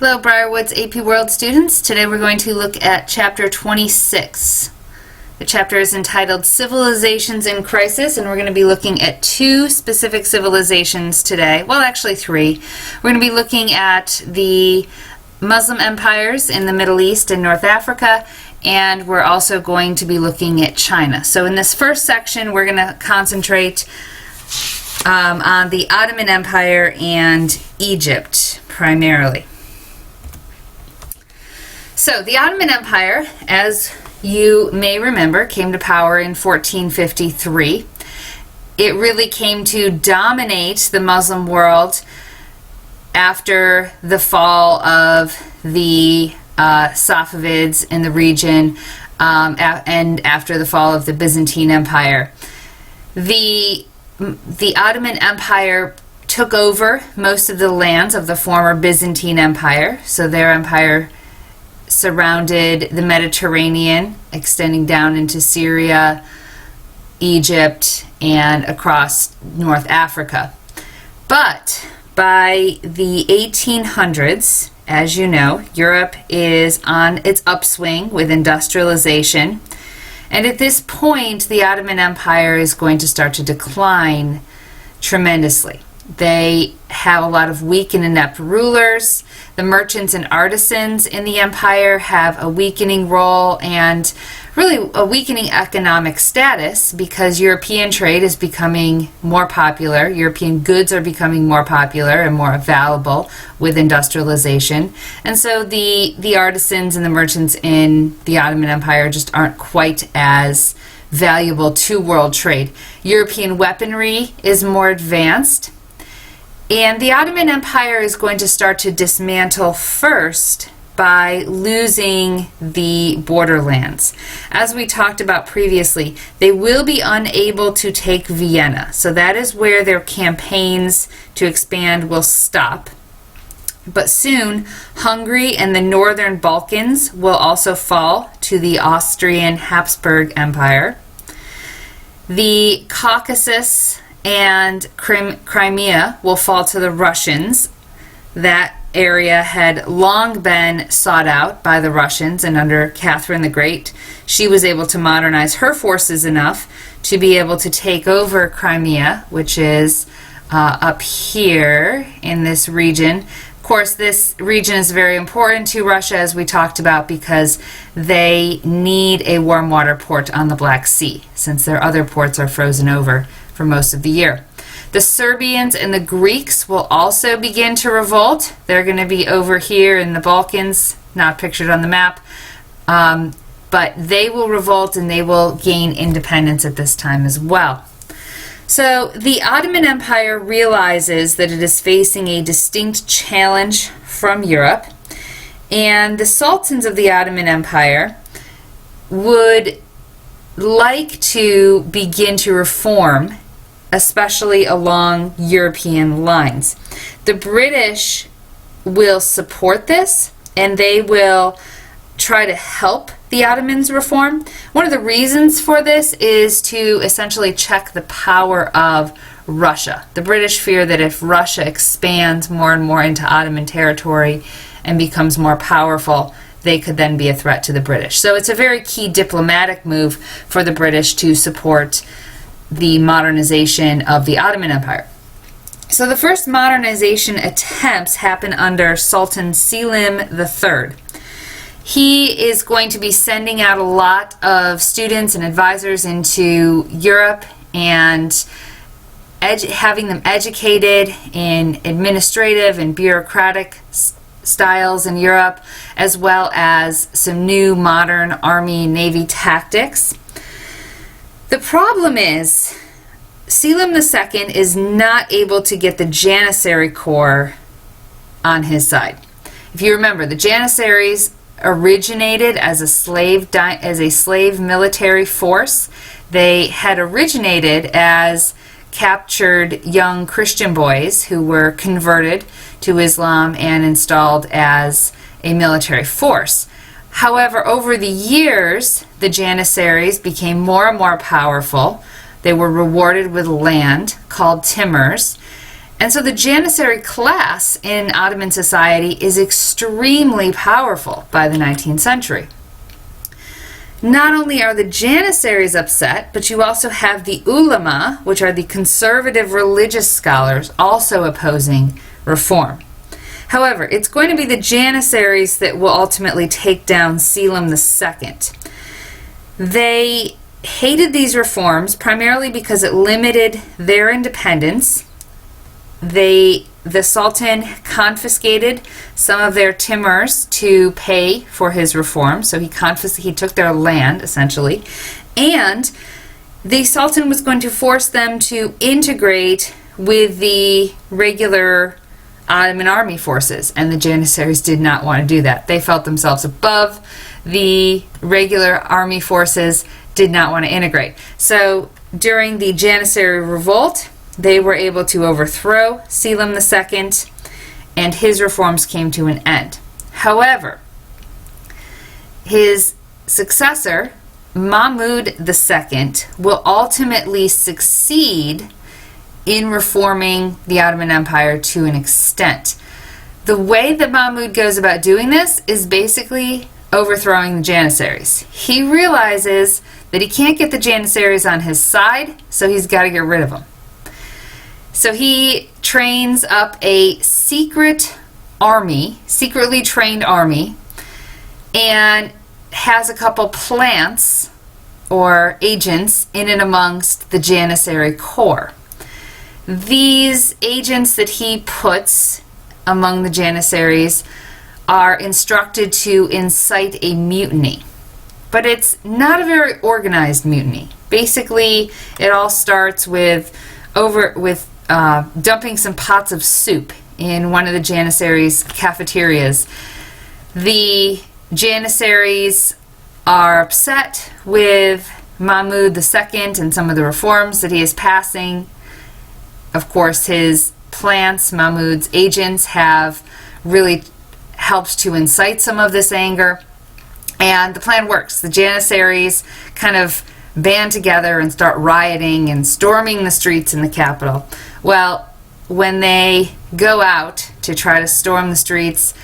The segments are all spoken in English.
Hello, Briarwoods AP World students. Today we're going to look at Chapter 26. The chapter is entitled Civilizations in Crisis, and we're going to be looking at two specific civilizations today. Well, actually three. We're going to be looking at the Muslim empires in the Middle East and North Africa, and we're also going to be looking at China. So in this first section, we're going to concentrate on the Ottoman Empire and Egypt primarily. So the Ottoman Empire, as you may remember, came to power in 1453. It really came to dominate the Muslim world after the fall of the Safavids in the region and after the fall of the Byzantine Empire. The Ottoman Empire took over most of the lands of the former Byzantine Empire, so their empire surrounded the Mediterranean, extending down into Syria, Egypt, and across North Africa. But by the 1800s, as you know, Europe is on its upswing with industrialization, and at this point, the Ottoman Empire is going to start to decline tremendously. They have a lot of weak and inept rulers. The merchants and artisans in the empire have a weakening role and really a weakening economic status because European trade is becoming more popular. European goods are becoming more popular and more available with industrialization. And so the artisans and the merchants in the Ottoman Empire just aren't quite as valuable to world trade. European weaponry is more advanced. And the Ottoman Empire is going to start to dismantle first by losing the borderlands. As we talked about previously, they will be unable to take Vienna. So that is where their campaigns to expand will stop. But soon, Hungary and the northern Balkans will also fall to the Austrian Habsburg Empire. The Caucasus and Crimea will fall to the Russians. That area had long been sought out by the Russians, and under Catherine the Great, she was able to modernize her forces enough to be able to take over Crimea, which is up here in this region. Of course, this region is very important to Russia, as we talked about, because they need a warm water port on the Black Sea, since their other ports are frozen over for most of the year. The Serbians and the Greeks will also begin to revolt. They're going to be over here in the Balkans, not pictured on the map, but they will revolt and they will gain independence at this time as well. So the Ottoman Empire realizes that it is facing a distinct challenge from Europe, and the sultans of the Ottoman Empire would like to begin to reform, especially along European lines. The British will support this, and they will try to help the Ottomans reform. One of the reasons for this is to essentially check the power of Russia. The British fear that if Russia expands more and more into Ottoman territory and becomes more powerful, they could then be a threat to the British. So it's a very key diplomatic move for the British to support the modernization of the Ottoman Empire. So the first modernization attempts happen under Sultan Selim III. He is going to be sending out a lot of students and advisors into Europe and having them educated in administrative and bureaucratic styles in Europe, as well as some new modern Army and Navy tactics. The problem is, Selim II is not able to get the Janissary Corps on his side. If you remember, the Janissaries originated as a slave military force. They had originated as captured young Christian boys who were converted to Islam and installed as a military force. However, over the years, the Janissaries became more and more powerful. They were rewarded with land called timurs, And so the Janissary class in Ottoman society is extremely powerful by the 19th century. Not only are the Janissaries upset, but you also have the ulama, which are the conservative religious scholars, also opposing reform. However, it's going to be the Janissaries that will ultimately take down Selim II. They hated these reforms primarily because it limited their independence. The Sultan confiscated some of their timurs to pay for his reform, so he took their land, essentially, and the Sultan was going to force them to integrate with the regular Ottoman army forces, and the Janissaries did not want to do that. They felt themselves above the regular army forces, did not want to integrate. So during the Janissary revolt, they were able to overthrow Selim II, and his reforms came to an end. However, his successor, Mahmud II, will ultimately succeed in reforming the Ottoman Empire to an extent. The way that Mahmud goes about doing this is basically overthrowing the Janissaries. He realizes that he can't get the Janissaries on his side, so he's got to get rid of them. So he trains up a secretly trained army, and has a couple plants or agents in and amongst the Janissary corps. These agents that he puts among the Janissaries are instructed to incite a mutiny. But it's not a very organized mutiny. Basically, it all starts with dumping some pots of soup in one of the Janissaries' cafeterias. The Janissaries are upset with Mahmud II and some of the reforms that he is passing. Of course, his plants, Mahmud's agents, have really helped to incite some of this anger. And the plan works. The Janissaries kind of band together and start rioting and storming the streets in the capital. Well, when they go out to try to storm the streets,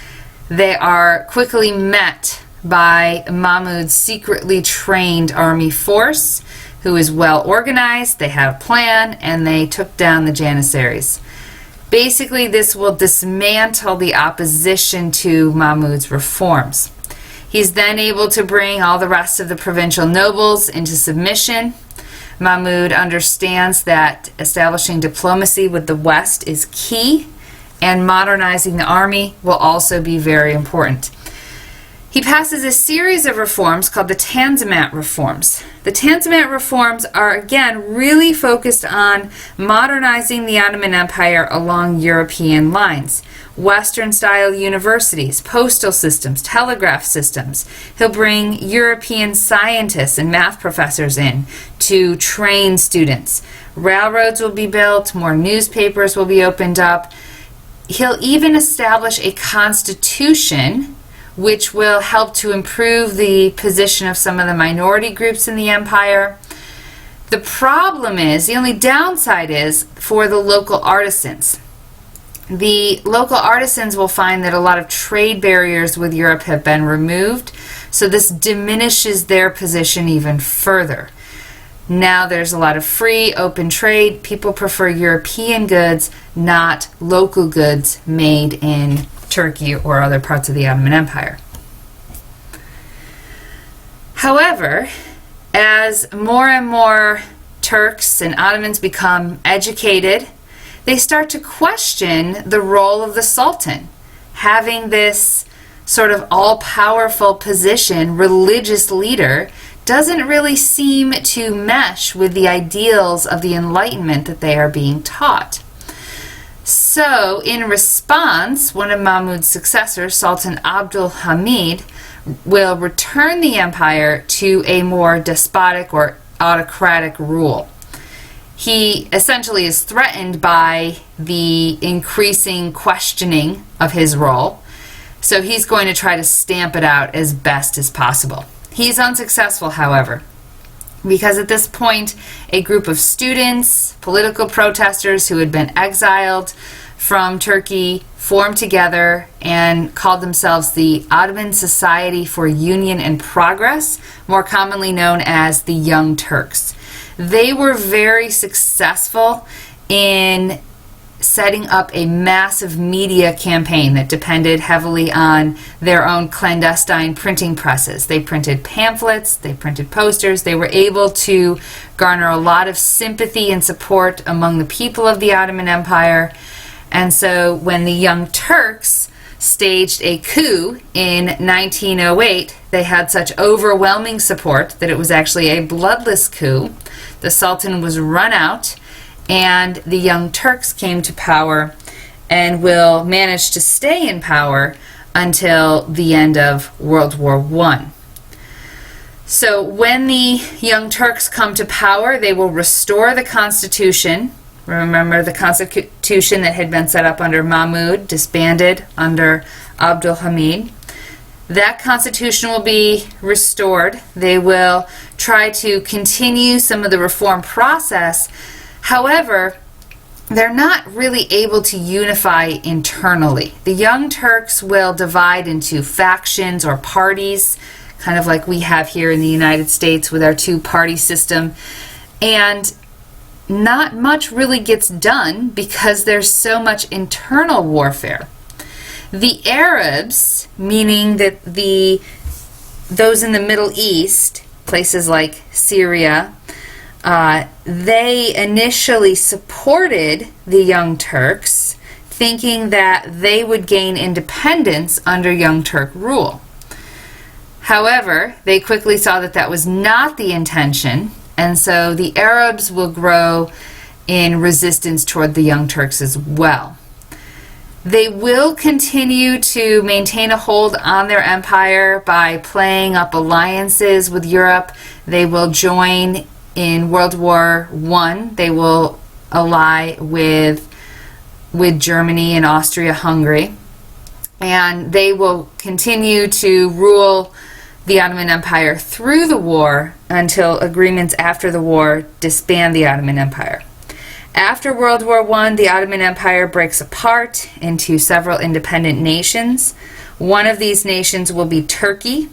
they are quickly met by Mahmud's secretly trained army force, who is well organized. They had a plan, and they took down the Janissaries. Basically, this will dismantle the opposition to Mahmud's reforms. He's then able to bring all the rest of the provincial nobles into submission. Mahmud understands that establishing diplomacy with the West is key, and modernizing the army will also be very important. He passes a series of reforms called the Tanzimat reforms. The Tanzimat reforms are, again, really focused on modernizing the Ottoman Empire along European lines. Western-style universities, postal systems, telegraph systems. He'll bring European scientists and math professors in to train students. Railroads will be built, more newspapers will be opened up. He'll even establish a constitution which will help to improve the position of some of the minority groups in the empire. The problem is, the only downside is for the local artisans. The local artisans will find that a lot of trade barriers with Europe have been removed, so this diminishes their position even further. Now there's a lot of free, open trade. People prefer European goods, not local goods made in Turkey or other parts of the Ottoman Empire. However, as more and more Turks and Ottomans become educated, they start to question the role of the Sultan. Having this sort of all-powerful position, religious leader, doesn't really seem to mesh with the ideals of the Enlightenment that they are being taught. So, in response, one of Mahmud's successors, Sultan Abdul Hamid, will return the empire to a more despotic or autocratic rule. He essentially is threatened by the increasing questioning of his role, so he's going to try to stamp it out as best as possible. He's unsuccessful, however. because at this point, a group of students, political protesters who had been exiled from Turkey formed together and called themselves the Ottoman Society for Union and Progress, more commonly known as the Young Turks. They were very successful in setting up a massive media campaign that depended heavily on their own clandestine printing presses. They printed pamphlets, they printed posters, they were able to garner a lot of sympathy and support among the people of the Ottoman Empire. And so when the Young Turks staged a coup in 1908, they had such overwhelming support that it was actually a bloodless coup. The Sultan was run out, and the Young Turks came to power and will manage to stay in power until the end of World War I. So when the Young Turks come to power, they will restore the Constitution. Remember the Constitution that had been set up under Mahmud, disbanded under Abdul Hamid. That Constitution will be restored. They will try to continue some of the reform process. However, they're not really able to unify internally. The Young Turks will divide into factions or parties, kind of like we have here in the United States with our two-party system. And not much really gets done because there's so much internal warfare. The Arabs, meaning that those in the Middle East, places like Syria, they initially supported the Young Turks, thinking that they would gain independence under Young Turk rule. However, they quickly saw that that was not the intention, and so the Arabs will grow in resistance toward the Young Turks as well. They will continue to maintain a hold on their empire by playing up alliances with Europe. They will join in World War I. They will ally with Germany and Austria-Hungary. And they will continue to rule the Ottoman Empire through the war until agreements after the war disband the Ottoman Empire. After World War I, the Ottoman Empire breaks apart into several independent nations. One of these nations will be Turkey.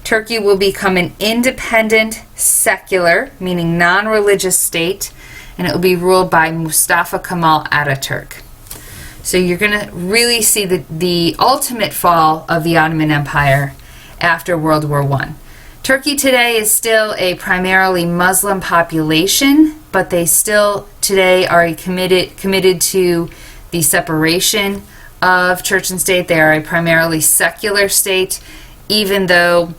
Turkey will become an independent, secular, meaning non-religious state, and it will be ruled by Mustafa Kemal Ataturk. So you're going to really see the ultimate fall of the Ottoman Empire after World War I. Turkey today is still a primarily Muslim population, but they still today are committed to the separation of church and state. They are a primarily secular state, even though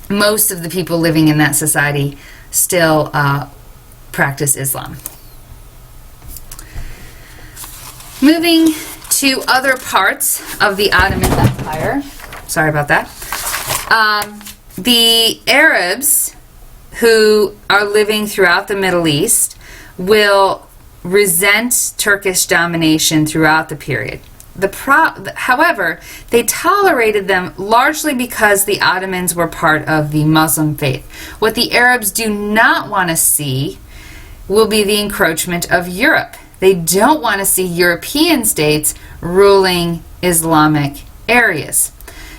most of the people living in that society still practice Islam. Moving to other parts of the Ottoman Empire. Sorry about that. The Arabs who are living throughout the Middle East will resent Turkish domination throughout the period. However, they tolerated them largely because the Ottomans were part of the Muslim faith. What the Arabs do not want to see will be the encroachment of Europe. They don't want to see European states ruling Islamic areas.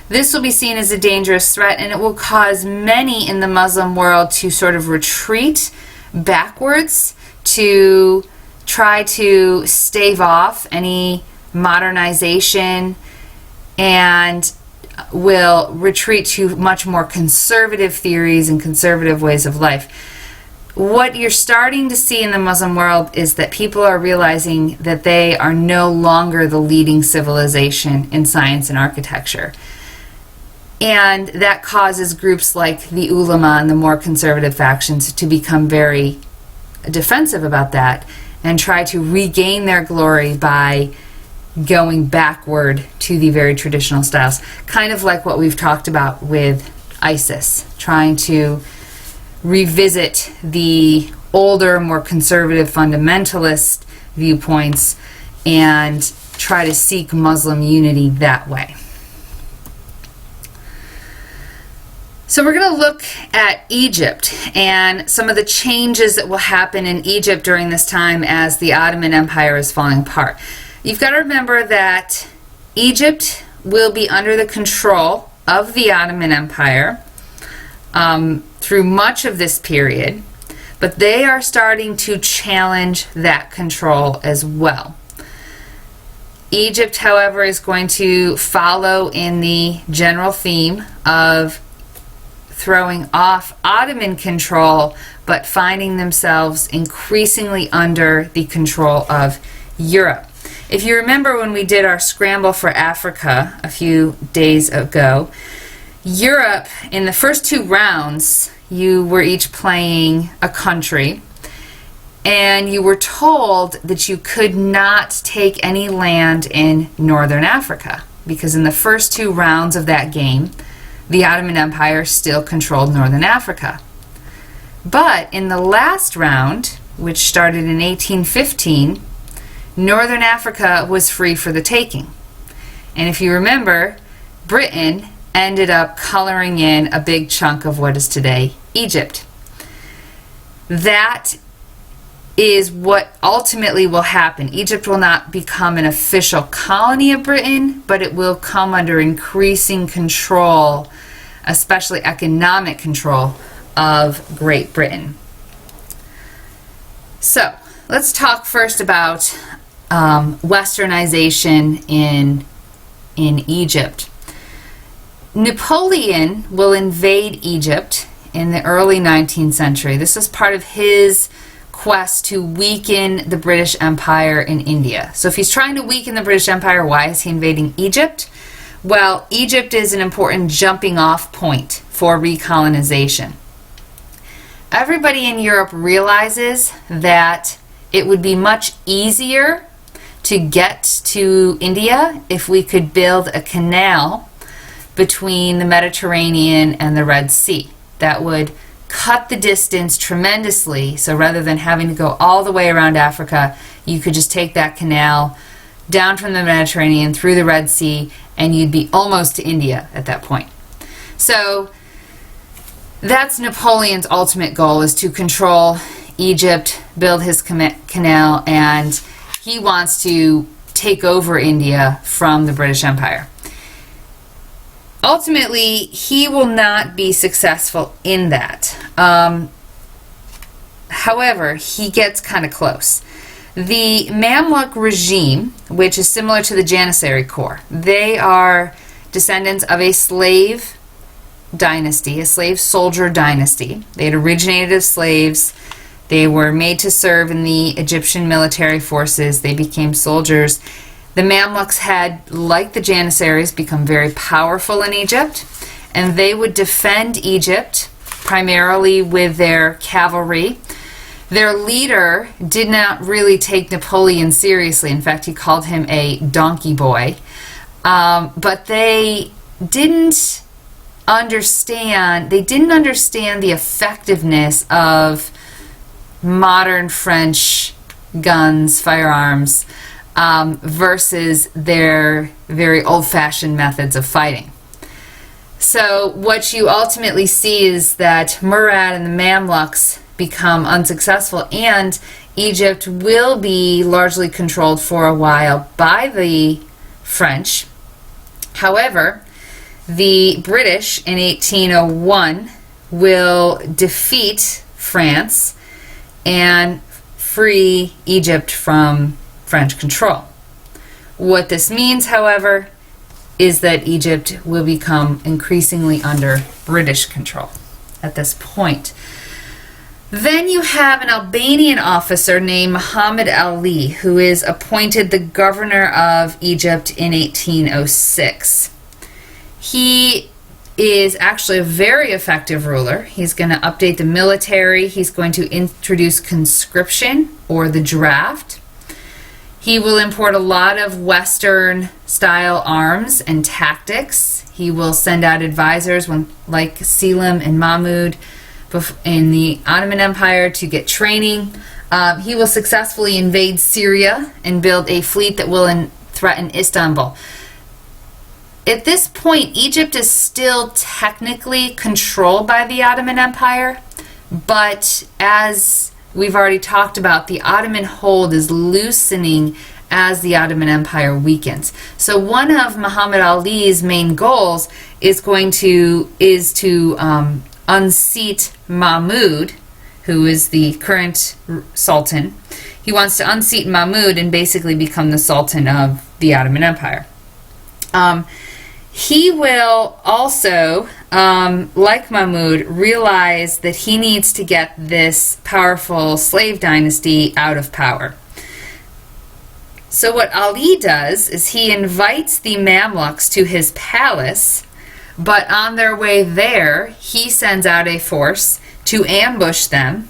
This will be seen as a dangerous threat, and it will cause many in the Muslim world to sort of retreat backwards to try to stave off any modernization, and will retreat to much more conservative theories and conservative ways of life. What you're starting to see in the Muslim world is that people are realizing that they are no longer the leading civilization in science and architecture. And that causes groups like the ulama and the more conservative factions to become very defensive about that and try to regain their glory by going backward to the very traditional styles. Kind of like what we've talked about with ISIS, trying to revisit the older, more conservative fundamentalist viewpoints and try to seek Muslim unity that way. So we're going to look at Egypt and some of the changes that will happen in Egypt during this time as the Ottoman Empire is falling apart. You've got to remember that Egypt will be under the control of the Ottoman Empire through much of this period, but they are starting to challenge that control as well. Egypt, however, is going to follow in the general theme of throwing off Ottoman control, but finding themselves increasingly under the control of Europe. If you remember when we did our Scramble for Africa a few days ago, Europe, in the first 2 rounds, you were each playing a country, and you were told that you could not take any land in Northern Africa, because in the first 2 rounds of that game, the Ottoman Empire still controlled Northern Africa. But in the last round, which started in 1815, Northern Africa was free for the taking. And if you remember, Britain ended up coloring in a big chunk of what is today Egypt. That is what ultimately will happen. Egypt will not become an official colony of Britain, but it will come under increasing control, especially economic control, of Great Britain. So let's talk first about westernization in Egypt. Napoleon will invade Egypt in the early 19th century. This is part of his quest to weaken the British Empire in India. So if he's trying to weaken the British Empire, why is he invading Egypt? Well, Egypt is an important jumping off point for recolonization. Everybody in Europe realizes that it would be much easier to get to India if we could build a canal between the Mediterranean and the Red Sea. That would cut the distance tremendously, so rather than having to go all the way around Africa, you could just take that canal down from the Mediterranean through the Red Sea, and you'd be almost to India at that point. So that's Napoleon's ultimate goal, is to control Egypt, build his canal, and he wants to take over India from the British Empire. Ultimately, he will not be successful in that. However, he gets kind of close. The Mamluk regime, which is similar to the Janissary Corps, they are descendants of a slave dynasty, a slave soldier dynasty. They had originated as slaves. They were made to serve in the Egyptian military forces. They became soldiers. The Mamluks had, like the Janissaries, become very powerful in Egypt, and they would defend Egypt primarily with their cavalry. Their leader did not really take Napoleon seriously. In fact, he called him a donkey boy. But they didn't understand the effectiveness of modern French guns, firearms, versus their very old-fashioned methods of fighting. So what you ultimately see is that Murad and the Mamluks become unsuccessful, and Egypt will be largely controlled for a while by the French. However, the British in 1801 will defeat France and free Egypt from French control. What this means, however, is that Egypt will become increasingly under British control at this point. Then you have an Albanian officer named Muhammad Ali, who is appointed the governor of Egypt in 1806. He is actually a very effective ruler. He's going to update the military. He's going to introduce conscription, or the draft. He will import a lot of Western-style arms and tactics. He will send out advisors like Selim and Mahmud in the Ottoman Empire to get training. He will successfully invade Syria and build a fleet that will threaten Istanbul. At this point, Egypt is still technically controlled by the Ottoman Empire, but as we've already talked about, the Ottoman hold is loosening as the Ottoman Empire weakens. So one of Muhammad Ali's main goals is to unseat Mahmud, who is the current sultan. He wants to unseat Mahmud and basically become the sultan of the Ottoman Empire. He will also, like Mahmud, realize that he needs to get this powerful slave dynasty out of power. So what Ali does is he invites the Mamluks to his palace, but on their way there, he sends out a force to ambush them,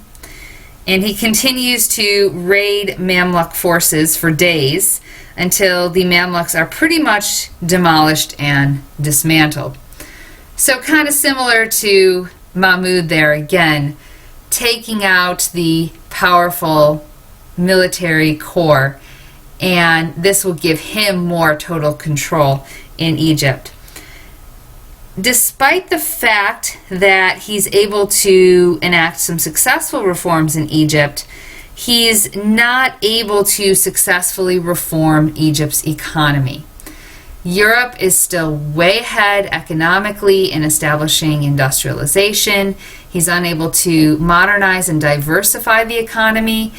and he continues to raid Mamluk forces for days until the Mamluks are pretty much demolished and dismantled. So kind of similar to Mahmud there again, taking out the powerful military core, and this will give him more total control in Egypt. Despite the fact that he's able to enact some successful reforms in Egypt, he's not able to successfully reform Egypt's economy. Europe is still way ahead economically in establishing industrialization. He's unable to modernize and diversify the economy,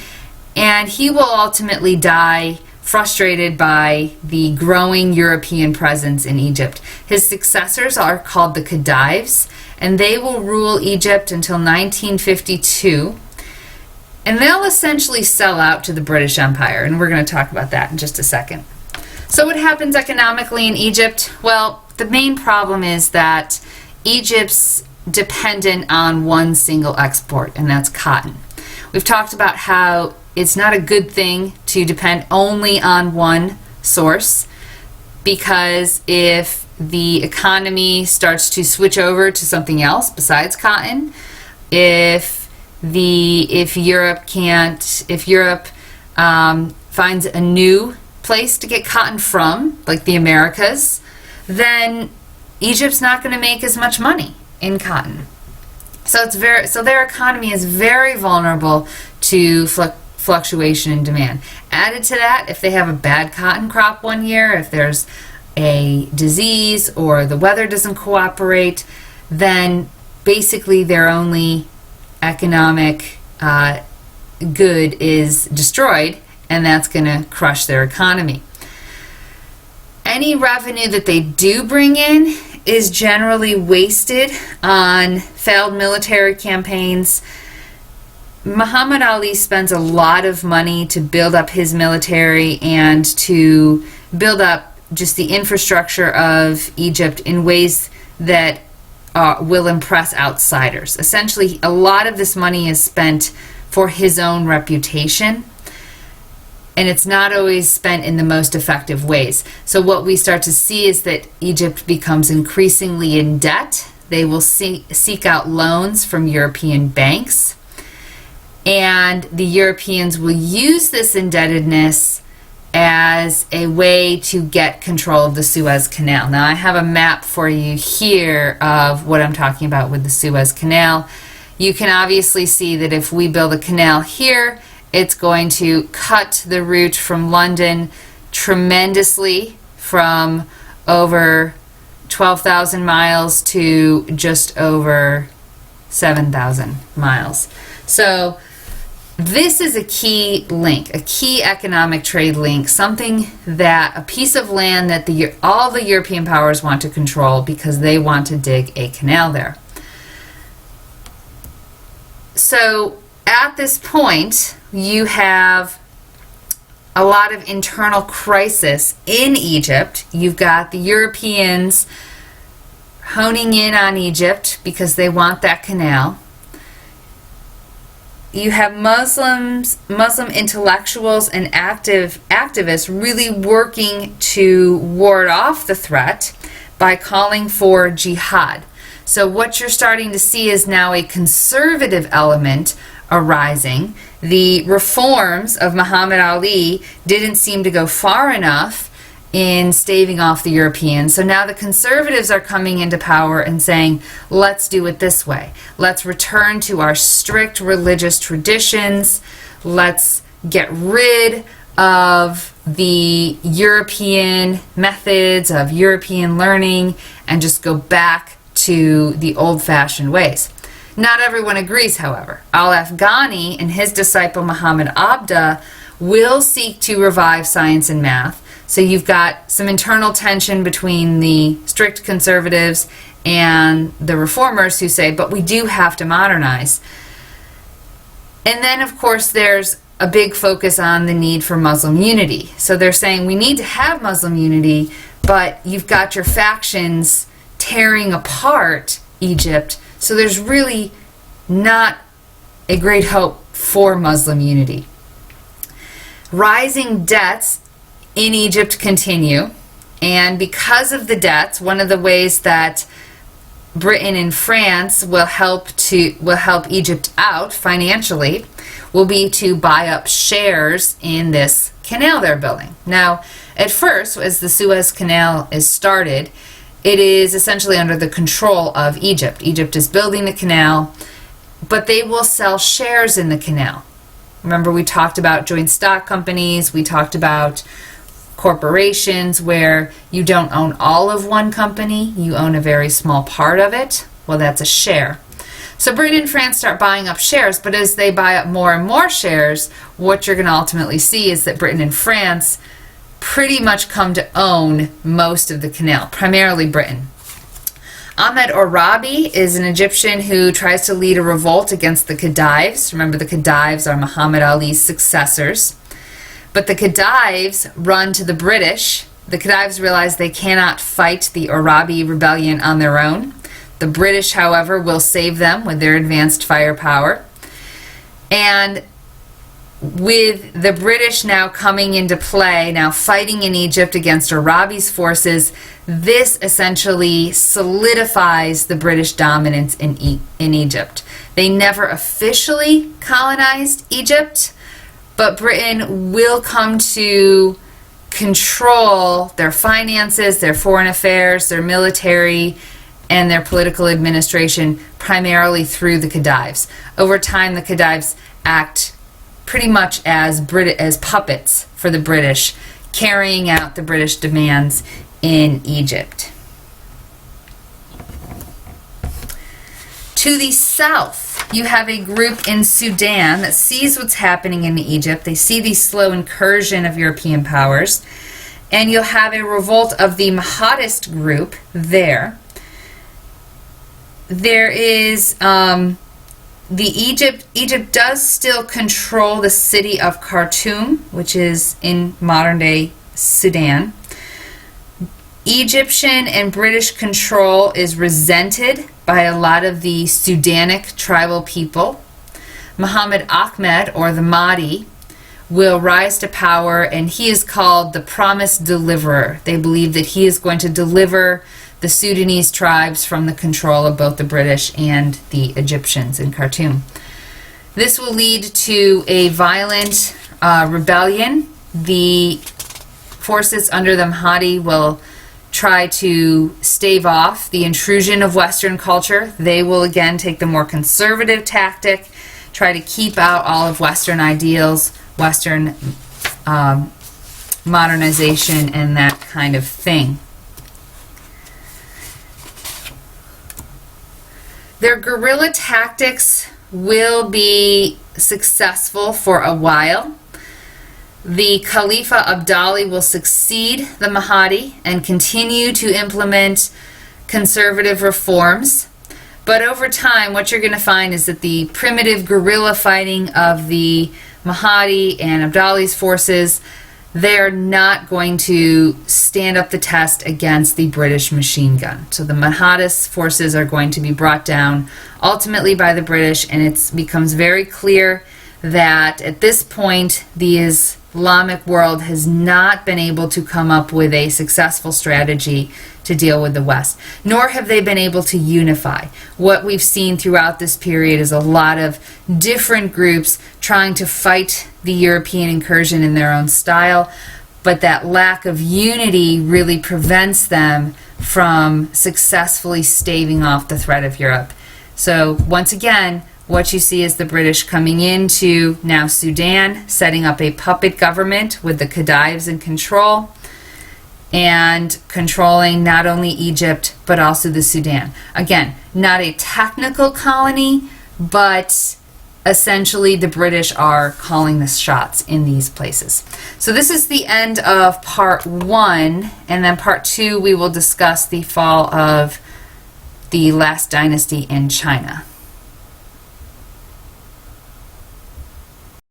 and he will ultimately die frustrated by the growing European presence in Egypt. His successors are called the Khedives, and they will rule Egypt until 1952. And they'll essentially sell out to the British Empire, and we're going to talk about that in just a second. So what happens economically in Egypt? Well, the main problem is that Egypt's dependent on one single export, and that's cotton. We've talked about how it's not a good thing to depend only on one source, because if the economy starts to switch over to something else besides cotton, if Europe finds a new place to get cotton from, like the Americas, then Egypt's not going to make as much money in cotton. So their economy is very vulnerable to fluctuation in demand. Added to that, if they have a bad cotton crop one year, if there's a disease or the weather doesn't cooperate, then basically their only economic good is destroyed, and that's going to crush their economy. Any revenue that they do bring in is generally wasted on failed military campaigns. Muhammad Ali spends a lot of money to build up his military and to build up just the infrastructure of Egypt in ways that will impress outsiders. Essentially, a lot of this money is spent for his own reputation, and it's not always spent in the most effective ways. So what we start to see is that Egypt becomes increasingly in debt. They will seek out loans from European banks, and the Europeans will use this indebtedness as a way to get control of the Suez Canal. Now, I have a map for you here of what I'm talking about with the Suez Canal. You can obviously see that if we build a canal here, it's going to cut the route from London tremendously, from over 12,000 miles to just over 7,000 miles. So this is a key link, a key economic trade link, something that, a piece of land that all the European powers want to control because they want to dig a canal there. So at this point, you have a lot of internal crisis in Egypt. You've got the Europeans honing in on Egypt because they want that canal. You have Muslim intellectuals and activists really working to ward off the threat by calling for jihad. So what you're starting to see is now a conservative element arising. The reforms of Muhammad Ali didn't seem to go far enough, in staving off the Europeans. So now the conservatives are coming into power and saying, let's do it this way. Let's return to our strict religious traditions. Let's get rid of the European methods of European learning and just go back to the old-fashioned ways. Not everyone agrees, however. Al-Afghani and his disciple Muhammad Abda will seek to revive science and math. So you've got some internal tension between the strict conservatives and the reformers who say, but we do have to modernize. And then, of course, there's a big focus on the need for Muslim unity. So they're saying we need to have Muslim unity, but you've got your factions tearing apart Egypt, so there's really not a great hope for Muslim unity. Rising debts in Egypt continue, and because of the debts, one of the ways that Britain and France will help Egypt out financially will be to buy up shares in this canal they're building. Now, at first, as the Suez Canal is started, it is essentially under the control of Egypt. Egypt is building the canal, but they will sell shares in the canal. Remember, we talked about joint stock companies, we talked about corporations where you don't own all of one company, you own a very small part of it. Well, that's a share. So Britain and France start buying up shares, but as they buy up more and more shares, what you're going to ultimately see is that Britain and France pretty much come to own most of the canal, primarily Britain. Ahmed Orabi is an Egyptian who tries to lead a revolt against the Khedives. Remember, the Khedives are Muhammad Ali's successors. But the Khedives run to the British. The Khedives realize they cannot fight the Orabi rebellion on their own. The British, however, will save them with their advanced firepower. And with the British now coming into play, now fighting in Egypt against Orabi's forces, this essentially solidifies the British dominance in Egypt. They never officially colonized Egypt, but Britain will come to control their finances, their foreign affairs, their military, and their political administration primarily through the Khedives. Over time, the Khedives act pretty much as puppets for the British, carrying out the British demands in Egypt. To the south, you have a group in Sudan that sees what's happening in Egypt. They see the slow incursion of European powers, and you'll have a revolt of the Mahdist group there. There is Egypt does still control the city of Khartoum, which is in modern-day Sudan. Egyptian and British control is resented by a lot of the Sudanic tribal people. Muhammad Ahmed, or the Mahdi, will rise to power, and he is called the Promised Deliverer. They believe that he is going to deliver the Sudanese tribes from the control of both the British and the Egyptians in Khartoum. This will lead to a violent rebellion. The forces under the Mahdi will try to stave off the intrusion of Western culture. They will again take the more conservative tactic, try to keep out all of Western ideals, Western modernization, and that kind of thing. Their guerrilla tactics will be successful for a while. The Khalifa Abdali will succeed the Mahdi and continue to implement conservative reforms. But over time, what you're going to find is that the primitive guerrilla fighting of the Mahdi and Abdali's forces, they're not going to stand up the test against the British machine gun. So the Mahdist forces are going to be brought down ultimately by the British, and it becomes very clear that at this point the Islamic world has not been able to come up with a successful strategy to deal with the West, nor have they been able to unify. What we've seen throughout this period is a lot of different groups trying to fight the European incursion in their own style, but that lack of unity really prevents them from successfully staving off the threat of Europe. So once again, what you see is the British coming into now Sudan, setting up a puppet government with the Khedives in control, and controlling not only Egypt but also the Sudan. Again, not a technical colony, but essentially the British are calling the shots in these places. So this is the end of part 1, and then part 2 we will discuss the fall of the last dynasty in China.